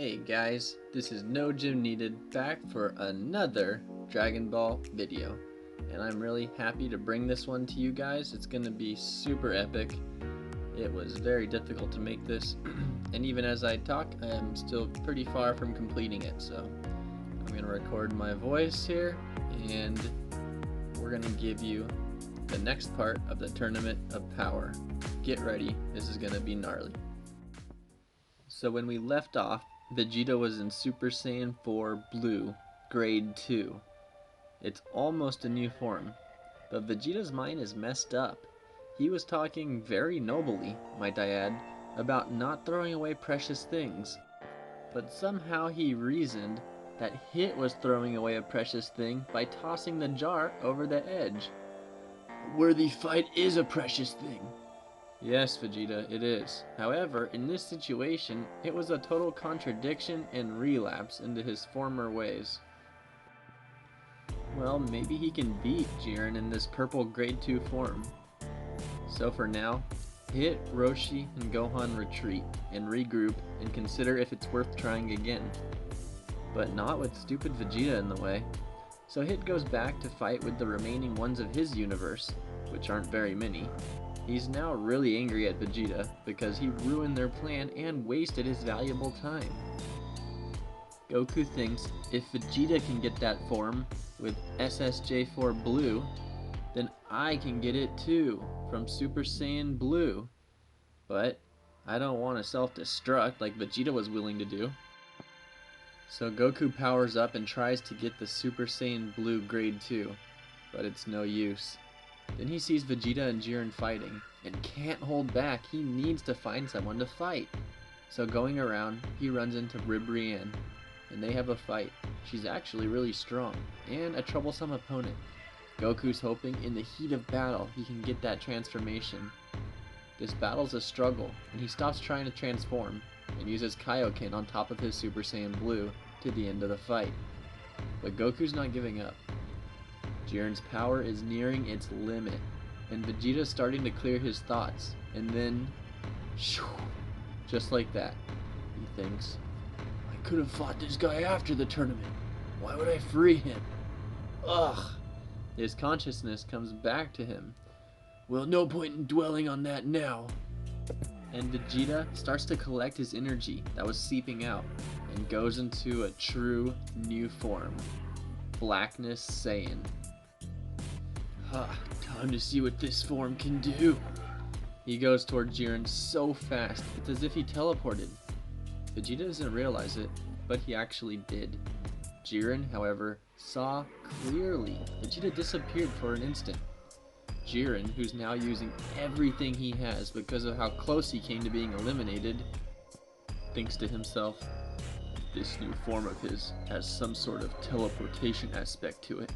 Hey guys, this is No Gym Needed back for another Dragon Ball video. And I'm really happy to bring this one to you guys. It's going to be super epic. It was very difficult to make this, and even as I talk, I am still pretty far from completing it. So I'm going to record my voice here, and we're going to give you the next part of the Tournament of Power. Get ready, this is going to be gnarly. So when we left off, Vegeta was in Super Saiyan 4 Blue, Grade 2. It's almost a new form, but Vegeta's mind is messed up. He was talking very nobly, might I add, about not throwing away precious things. But somehow he reasoned that Hit was throwing away a precious thing by tossing the jar over the edge. A worthy fight is a precious thing. Yes, Vegeta, it is. However, in this situation, it was a total contradiction and relapse into his former ways. Well, maybe he can beat Jiren in this purple grade 2 form. So for now, Hit, Roshi, and Gohan retreat and regroup and consider if it's worth trying again. But not with stupid Vegeta in the way. So Hit goes back to fight with the remaining ones of his universe, which aren't very many. He's now really angry at Vegeta because he ruined their plan and wasted his valuable time. Goku thinks if Vegeta can get that form with SSJ4 Blue, then I can get it too from Super Saiyan Blue. But I don't want to self-destruct like Vegeta was willing to do. So Goku powers up and tries to get the Super Saiyan Blue Grade 2, but it's no use. Then he sees Vegeta and Jiren fighting, and can't hold back. He needs to find someone to fight. So going around, he runs into Brienne, and they have a fight. She's actually really strong, and a troublesome opponent. Goku's hoping in the heat of battle he can get that transformation. This battle's a struggle, and he stops trying to transform, and uses Kaioken on top of his Super Saiyan Blue to the end of the fight. But Goku's not giving up. Jiren's power is nearing its limit, and Vegeta's starting to clear his thoughts, and then, shoo, just like that, he thinks, I could have fought this guy after the tournament. Why would I free him? Ugh! His consciousness comes back to him. Well, no point in dwelling on that now. And Vegeta starts to collect his energy that was seeping out, and goes into a true new form, Blackness Saiyan. Time to see what this form can do. He goes toward Jiren so fast, it's as if he teleported. Vegeta doesn't realize it, but he actually did. Jiren, however, saw clearly. Vegeta disappeared for an instant. Jiren, who's now using everything he has because of how close he came to being eliminated, thinks to himself, this new form of his has some sort of teleportation aspect to it.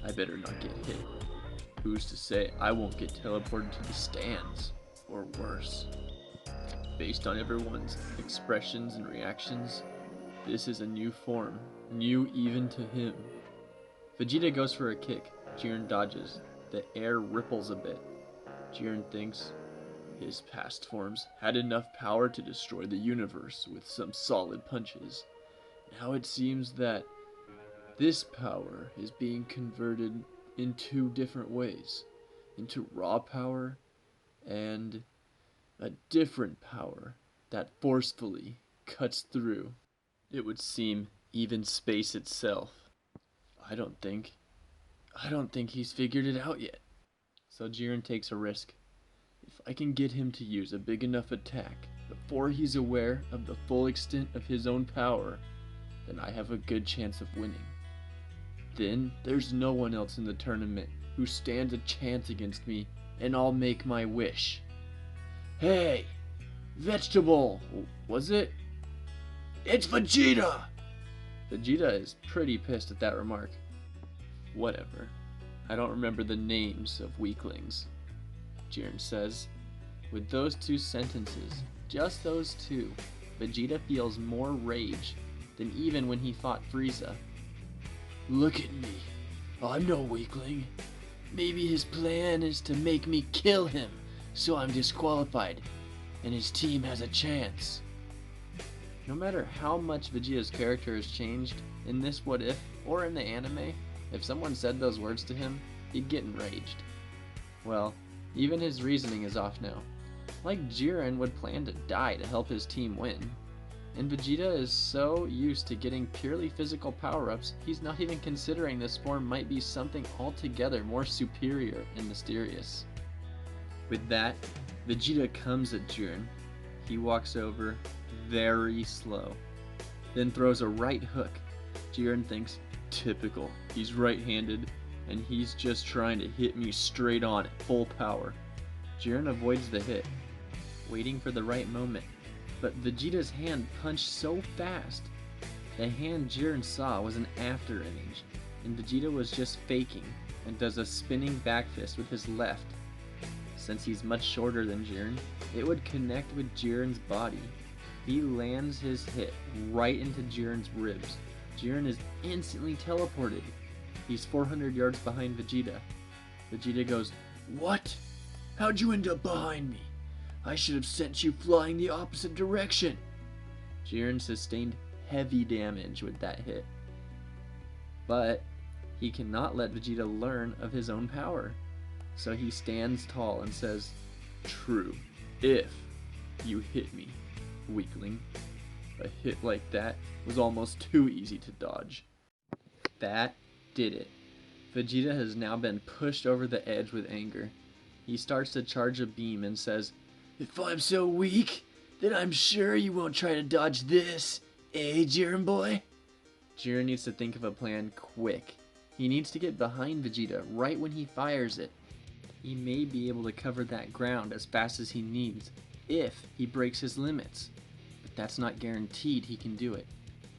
I better not get hit. Who's to say I won't get teleported to the stands, or worse? Based on everyone's expressions and reactions, this is a new form, new even to him. Vegeta goes for a kick. Jiren dodges. The air ripples a bit. Jiren thinks his past forms had enough power to destroy the universe with some solid punches. Now it seems that this power is being converted in two different ways, into raw power and a different power that forcefully cuts through, it would seem, even space itself. I don't think he's figured it out yet. So Jiren takes a risk. If I can get him to use a big enough attack before he's aware of the full extent of his own power, then I have a good chance of winning. Then there's no one else in the tournament who stands a chance against me, and I'll make my wish. Hey! Vegetable! Was it? It's Vegeta! Vegeta is pretty pissed at that remark. Whatever. I don't remember the names of weaklings, Jiren says. With those two sentences, just those two, Vegeta feels more rage than even when he fought Frieza. Look at me. I'm no weakling. Maybe his plan is to make me kill him, so I'm disqualified, and his team has a chance. No matter how much Vegeta's character has changed, in this What If, or in the anime, if someone said those words to him, he'd get enraged. Well, even his reasoning is off now. Like Jiren would plan to die to help his team win. And Vegeta is so used to getting purely physical power-ups, he's not even considering this form might be something altogether more superior and mysterious. With that, Vegeta comes at Jiren. He walks over, very slow, then throws a right hook. Jiren thinks, typical, he's right-handed, and he's just trying to hit me straight on at full power. Jiren avoids the hit, waiting for the right moment, but Vegeta's hand punched so fast. The hand Jiren saw was an after image, and Vegeta was just faking and does a spinning back fist with his left. Since he's much shorter than Jiren, it would connect with Jiren's body. He lands his hit right into Jiren's ribs. Jiren is instantly teleported. He's 400 yards behind Vegeta. Vegeta goes, "What? How'd you end up behind me? I should have sent you flying the opposite direction." Jiren sustained heavy damage with that hit. But he cannot let Vegeta learn of his own power. So he stands tall and says, "True, if you hit me, weakling. A hit like that was almost too easy to dodge." That did it. Vegeta has now been pushed over the edge with anger. He starts to charge a beam and says, "If I'm so weak, then I'm sure you won't try to dodge this, eh, Jiren boy?" Jiren needs to think of a plan quick. He needs to get behind Vegeta right when he fires it. He may be able to cover that ground as fast as he needs if he breaks his limits, but that's not guaranteed he can do it,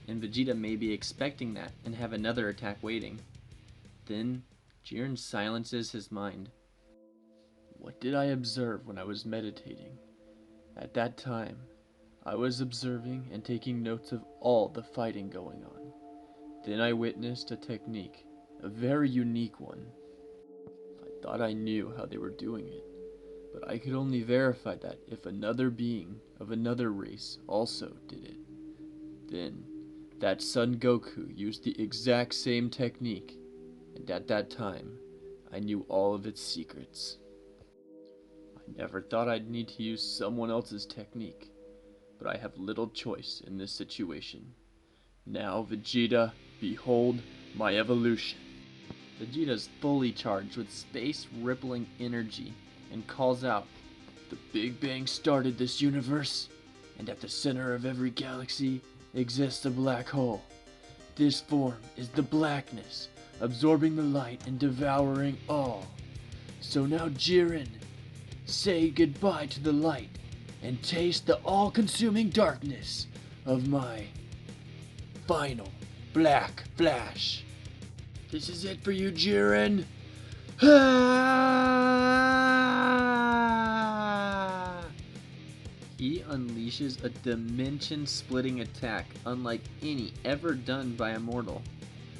and Vegeta may be expecting that and have another attack waiting. Then Jiren silences his mind. What did I observe when I was meditating? At that time, I was observing and taking notes of all the fighting going on. Then I witnessed a technique, a very unique one. I thought I knew how they were doing it, but I could only verify that if another being of another race also did it. Then, that Son Goku used the exact same technique, and at that time, I knew all of its secrets. I never thought I'd need to use someone else's technique, but I have little choice in this situation. Now, Vegeta, behold my evolution." Vegeta's fully charged with space-rippling energy and calls out, "The Big Bang started this universe, and at the center of every galaxy exists a black hole. This form is the blackness, absorbing the light and devouring all. So now, Jiren, say goodbye to the light and taste the all-consuming darkness of my final black flash. This is it for you, Jiren." He unleashes a dimension-splitting attack unlike any ever done by a mortal.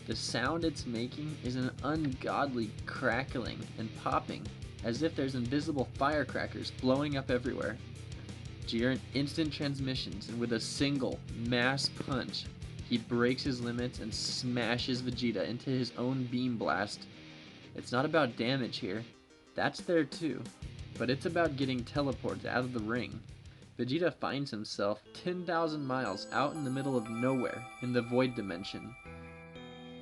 The sound it's making is an ungodly crackling and popping, as if there's invisible firecrackers blowing up everywhere. Jiren instant transmissions, and with a single mass punch, he breaks his limits and smashes Vegeta into his own beam blast. It's not about damage here, that's there too, but it's about getting teleported out of the ring. Vegeta finds himself 10,000 miles out in the middle of nowhere in the Void Dimension.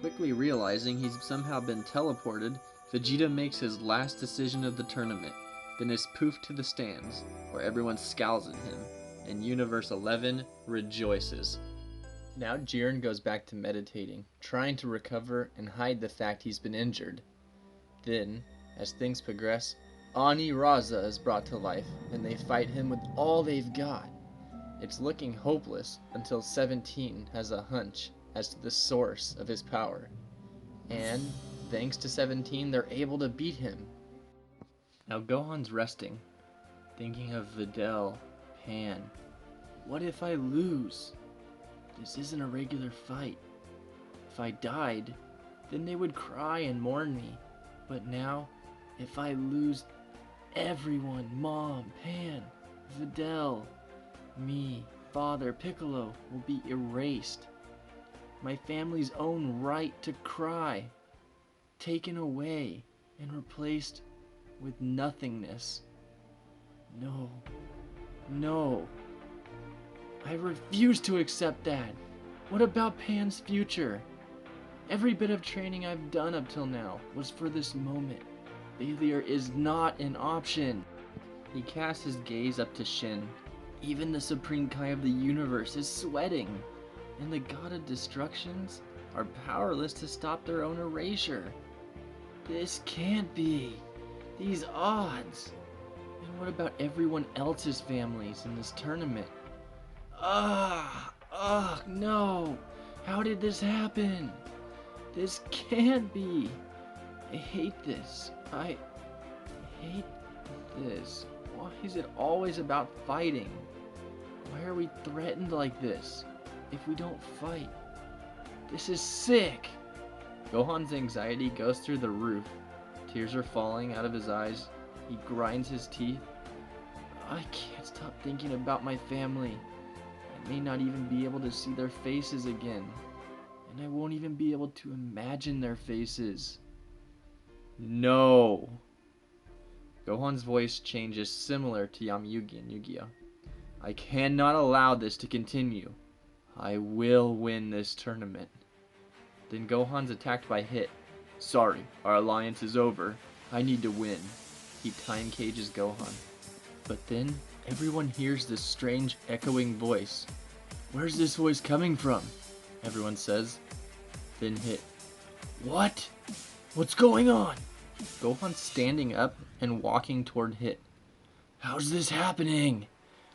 Quickly realizing he's somehow been teleported, Vegeta makes his last decision of the tournament, then is poofed to the stands, where everyone scowls at him, and Universe 11 rejoices. Now Jiren goes back to meditating, trying to recover and hide the fact he's been injured. Then, as things progress, Ani Raza is brought to life, and they fight him with all they've got. It's looking hopeless until 17 has a hunch as to the source of his power. And, thanks to 17, they're able to beat him. Now Gohan's resting, thinking of Videl, Pan. What if I lose? This isn't a regular fight. If I died, then they would cry and mourn me. But now, if I lose everyone, Mom, Pan, Videl, me, father, Piccolo, will be erased. My family's own right to cry, taken away and replaced with nothingness. No, no. I refuse to accept that. What about Pan's future? Every bit of training I've done up till now was for this moment. Failure is not an option. He casts his gaze up to Shin. Even the Supreme Kai of the universe is sweating, and the God of Destructions are powerless to stop their own erasure. This can't be. These odds. And what about everyone else's families in this tournament? No. How did this happen? This can't be. I hate this. I hate this. Why is it always about fighting? Why are we threatened like this if we don't fight? This is sick. Gohan's anxiety goes through the roof. Tears are falling out of his eyes. He grinds his teeth. I can't stop thinking about my family. I may not even be able to see their faces again. And I won't even be able to imagine their faces. No. Gohan's voice changes similar to Yamayugi and Yu-Gi-Oh! I cannot allow this to continue. I will win this tournament. Then Gohan's attacked by Hit. Sorry, our alliance is over. I need to win. He time cages Gohan. But then everyone hears this strange echoing voice. Where's this voice coming from? Everyone says. Then Hit. What? What's going on? Gohan's standing up and walking toward Hit. How's this happening?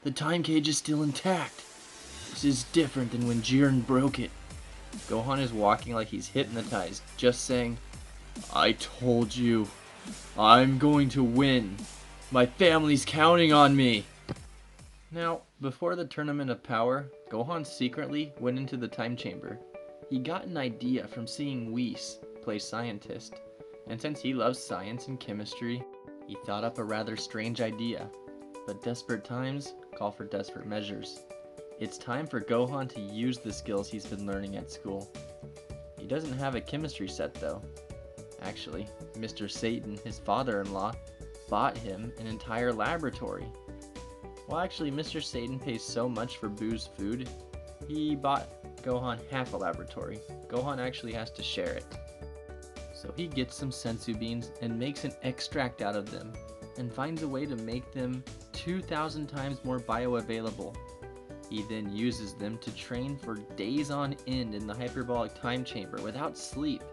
The time cage is still intact. This is different than when Jiren broke it. Gohan is walking like he's hypnotized, just saying, I told you, I'm going to win. My family's counting on me. Now, before the Tournament of Power, Gohan secretly went into the time chamber. He got an idea from seeing Whis play scientist, and since he loves science and chemistry, he thought up a rather strange idea. But desperate times call for desperate measures. It's time for Gohan to use the skills he's been learning at school. He doesn't have a chemistry set though. Actually, Mr. Satan, his father-in-law, bought him an entire laboratory. Well, actually, Mr. Satan pays so much for Boo's food, he bought Gohan half a laboratory. Gohan actually has to share it. So he gets some sensu beans and makes an extract out of them, and finds a way to make them 2,000 times more bioavailable. He then uses them to train for days on end in the hyperbolic time chamber without sleep.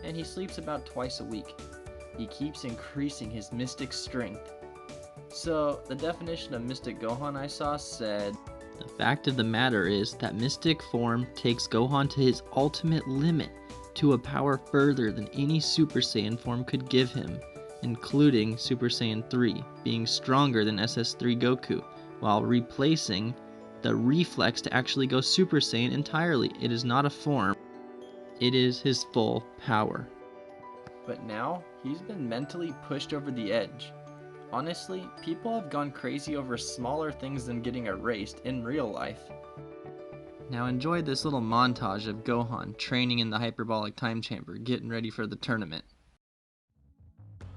And he sleeps about twice a week. He keeps increasing his mystic strength. So, the definition of Mystic Gohan I saw said, the fact of the matter is that Mystic form takes Gohan to his ultimate limit, to a power further than any Super Saiyan form could give him, including Super Saiyan 3, being stronger than SS3 Goku, while replacing the reflex to actually go Super Saiyan entirely. It is not a form, it is his full power. But now, he's been mentally pushed over the edge. Honestly, people have gone crazy over smaller things than getting erased in real life. Now enjoy this little montage of Gohan training in the hyperbolic time chamber, getting ready for the tournament.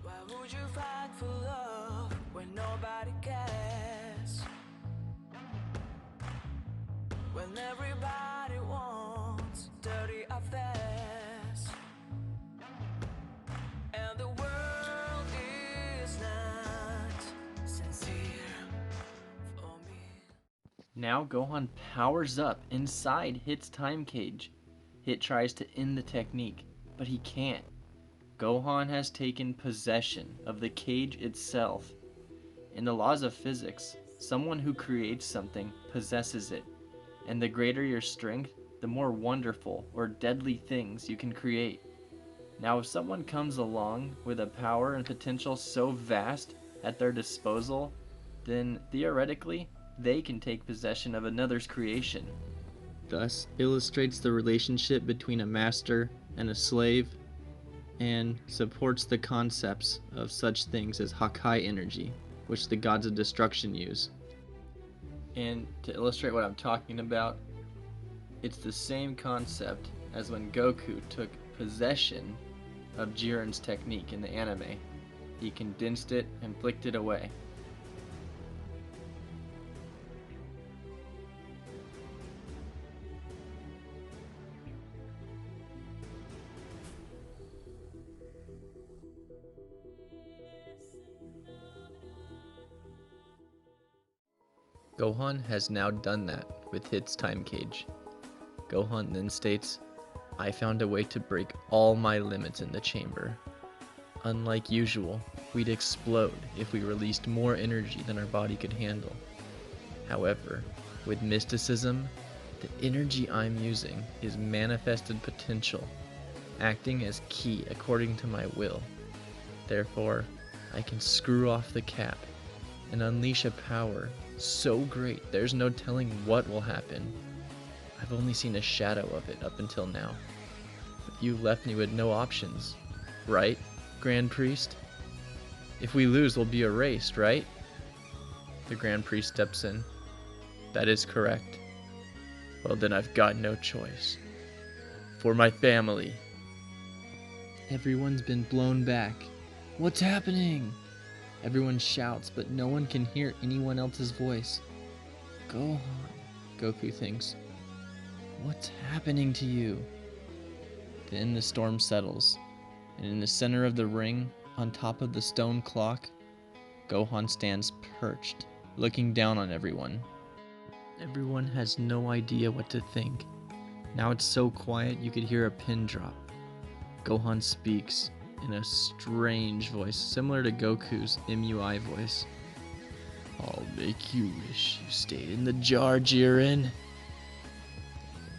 Why would you fight for love when nobody cares? When everybody wants dirty affairs, and the world is not sincere for me. Now Gohan powers up inside Hit's time cage. Hit tries to end the technique, but he can't. Gohan has taken possession of the cage itself. In the laws of physics, someone who creates something possesses it, and the greater your strength, the more wonderful or deadly things you can create. Now if someone comes along with a power and potential so vast at their disposal, then theoretically, they can take possession of another's creation. Thus illustrates the relationship between a master and a slave, and supports the concepts of such things as Hakai energy, which the gods of destruction use. And to illustrate what I'm talking about, it's the same concept as when Goku took possession of Jiren's technique in the anime. He condensed it and flicked it away. Gohan has now done that with Hit's time cage. Gohan then states, "I found a way to break all my limits in the chamber. Unlike usual, we'd explode if we released more energy than our body could handle. However, with mysticism, the energy I'm using is manifested potential, acting as ki according to my will. Therefore, I can screw off the cap and unleash a power so great there's no telling what will happen. I've only seen a shadow of it up until now. But you've left me with no options, right, Grand Priest? If we lose, we'll be erased, right?" The Grand Priest steps in. "That is correct." "Well, then I've got no choice. For my family." Everyone's been blown back. "What's happening?" Everyone shouts, but no one can hear anyone else's voice. "Gohan," Goku thinks. "What's happening to you?" Then the storm settles, and in the center of the ring, on top of the stone clock, Gohan stands perched, looking down on everyone. Everyone has no idea what to think. Now it's so quiet you could hear a pin drop. Gohan speaks in a strange voice, similar to Goku's MUI voice. "I'll make you wish you stayed in the jar, Jiren."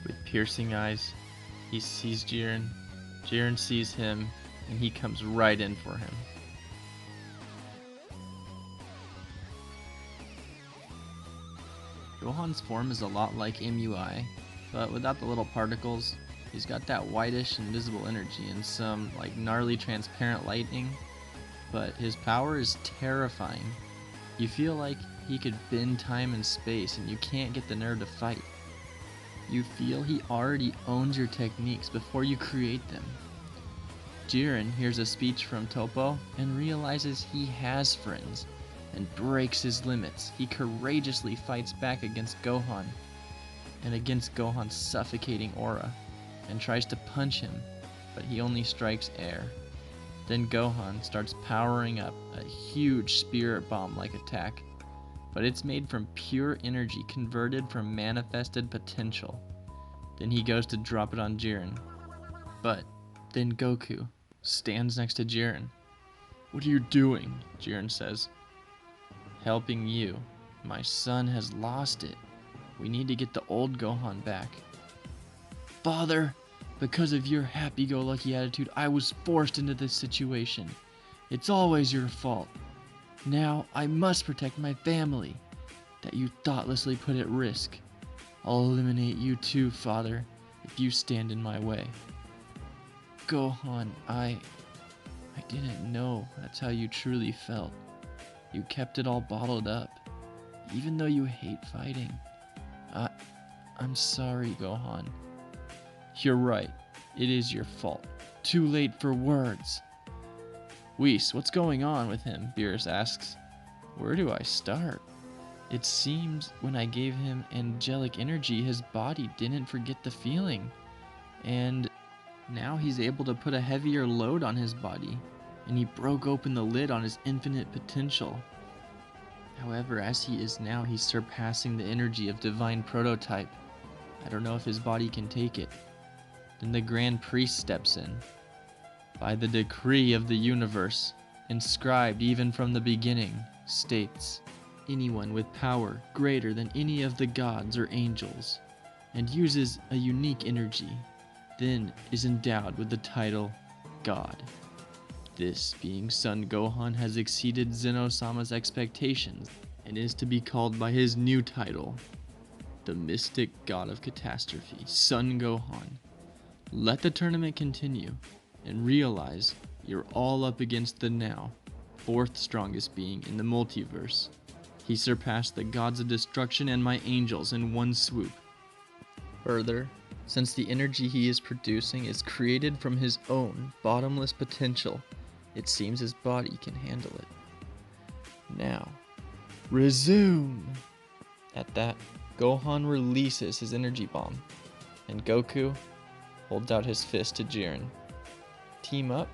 With piercing eyes, he sees Jiren. Jiren sees him, and he comes right in for him. Gohan's form is a lot like MUI, but without the little particles. He's got that whitish invisible energy and some gnarly transparent lightning, but his power is terrifying. You feel like he could bend time and space and you can't get the nerve to fight. You feel he already owns your techniques before you create them. Jiren hears a speech from Toppo and realizes he has friends and breaks his limits. He courageously fights back against Gohan and against Gohan's suffocating aura, and tries to punch him, but he only strikes air. Then Gohan starts powering up a huge spirit bomb-like attack, but it's made from pure energy converted from manifested potential. Then he goes to drop it on Jiren, but then Goku stands next to Jiren. "What are you doing?" Jiren says. "Helping you. My son has lost it. We need to get the old Gohan back." "Father, because of your happy-go-lucky attitude, I was forced into this situation. It's always your fault. Now I must protect my family that you thoughtlessly put at risk. I'll eliminate you too, Father, if you stand in my way." "Gohan, I didn't know that's how you truly felt. You kept it all bottled up, even though you hate fighting. I'm sorry, Gohan." "You're right. It is your fault. Too late for words." "Whis, what's going on with him?" Beerus asks. "Where do I start? It seems when I gave him angelic energy, his body didn't forget the feeling. And now he's able to put a heavier load on his body, and he broke open the lid on his infinite potential. However, as he is now, he's surpassing the energy of divine prototype. I don't know if his body can take it." Then the Grand Priest steps in. "By the decree of the universe, inscribed even from the beginning, states, anyone with power greater than any of the gods or angels, and uses a unique energy, then is endowed with the title God. This being Son Gohan has exceeded Zeno-sama's expectations and is to be called by his new title, the Mystic God of Catastrophe, Son Gohan. Let the tournament continue, and realize you're all up against the now fourth strongest being in the multiverse. He surpassed the gods of destruction and my angels in one swoop. Further, since the energy he is producing is created from his own bottomless potential, it seems his body can handle it. Now, resume! At that, Gohan releases his energy bomb, and Goku holds out his fist to Jiren. Team up?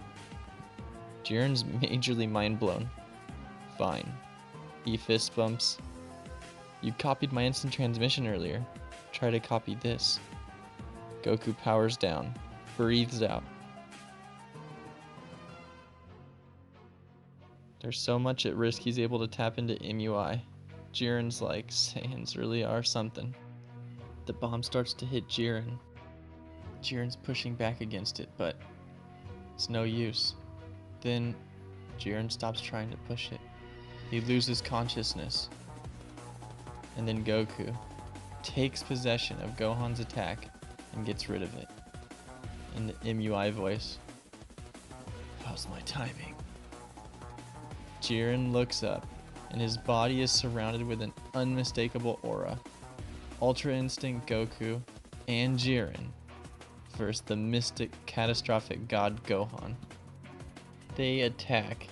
Jiren's majorly mind blown. Fine. He fist bumps. You copied my instant transmission earlier. Try to copy this. Goku powers down, breathes out. There's so much at risk he's able to tap into MUI. Jiren's like, Saiyans really are something. The bomb starts to hit Jiren. Jiren's pushing back against it, but it's no use. Then Jiren stops trying to push it. He loses consciousness. And then Goku takes possession of Gohan's attack and gets rid of it. In the MUI voice. How's my timing? Jiren looks up, and his body is surrounded with an unmistakable aura. Ultra Instinct Goku and Jiren versus the mystic, catastrophic god Gohan. They attack.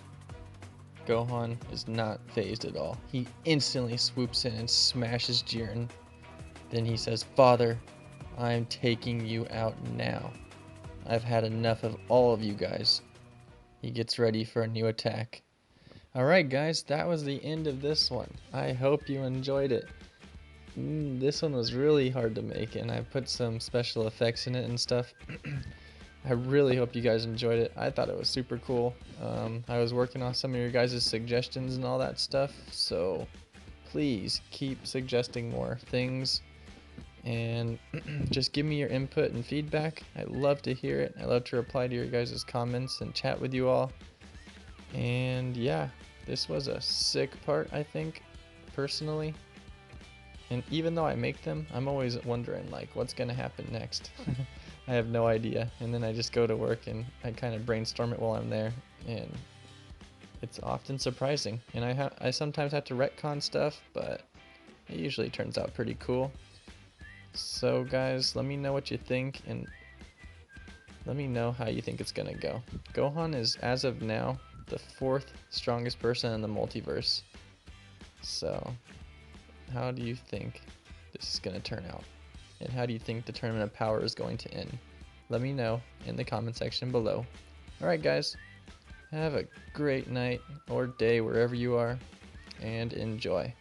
Gohan is not fazed at all. He instantly swoops in and smashes Jiren. Then he says, "Father, I'm taking you out now. I've had enough of all of you guys." He gets ready for a new attack. Alright guys, that was the end of this one. I hope you enjoyed it. This one was really hard to make, and I put some special effects in it and stuff. I really hope you guys enjoyed it. I thought it was super cool. I was working on some of your guys' suggestions and all that stuff, so please keep suggesting more things. And just give me your input and feedback. I love to hear it. I love to reply to your guys' comments and chat with you all. And yeah, this was a sick part, I think, personally. And even though I make them, I'm always wondering, like, what's going to happen next? I have no idea. And then I just go to work and I kind of brainstorm it while I'm there. And it's often surprising. And I sometimes have to retcon stuff, but it usually turns out pretty cool. So guys, let me know what you think, and let me know how you think it's gonna go. Gohan is, as of now, the 4th strongest person in the multiverse. So, how do you think this is gonna turn out? And how do you think the Tournament of Power is going to end? Let me know in the comment section below. Alright guys, have a great night or day wherever you are, and enjoy.